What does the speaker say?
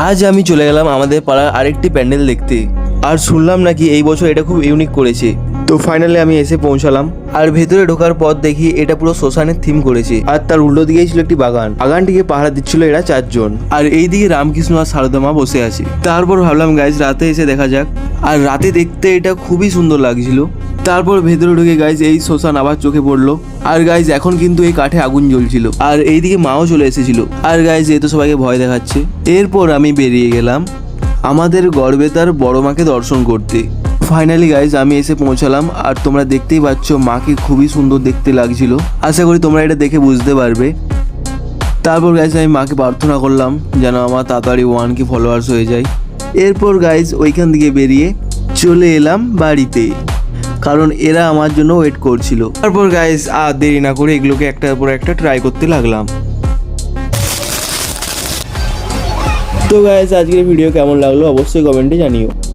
আজ আমি চলে গেলাম আমাদের পাড়ার আরেকটি প্যান্ডেল দেখতে, আর শুনলাম নাকি এই বছর এটা খুব ইউনিক করেছে। তো ফাইনালি আমি এসে পৌঁছালাম, আর ভেতরে ঢোকার পর দেখি এটা পুরো শ্মশানের থিম করেছে, আর তার উল্টো দিকেই ছিল একটি বাগান। বাগানটিকে পাহারা দিচ্ছিল এরা 4 জন, আর এইদিকে রামকৃষ্ণ আর সারদা মা বসে আছে। তারপর ভাবলাম গাইজ রাতে এসে দেখা যাক, আর রাতে দেখতে এটা খুবই সুন্দর লাগছিল। তারপর ভেতরে ঢুকে গাইজ এই শ্মশান আবার চোখে পড়লো, আর গাইজ এখন কিন্তু এই কাঠে আগুন জ্বলছিল, আর এইদিকে মাও চলে এসেছিল। আর গাইজ এ তো সবাইকে ভয় দেখাচ্ছে। এরপর আমি বেরিয়ে গেলাম আমাদের গড়বেতার বড় মাকে দর্শন করতে। ফাইনালি গাইজ আমি এসে পৌঁছালাম, আর তোমরা দেখতেই পাচ্ছ মাকে খুবই সুন্দর দেখতে লাগছিল। আশা করি তোমরা এটা দেখে বুঝতে পারবে। তারপর গাইজ আমি মাকে প্রার্থনা করলাম যেন আমার তাড়াতাড়ি 1K ফলোয়ার্স হয়ে যায়। এরপর গাইজ ওইখান থেকে বেরিয়ে চলে এলাম বাড়িতে, কারণ এরা আমার জন্য ওয়েট করছিল। তারপর গাইজ আর দেরি না করে এগুলোকে একটার পর একটা ট্রাই করতে লাগলাম। তো গাইজ আজকের ভিডিও কেমন লাগলো অবশ্যই কমেন্টে জানিও।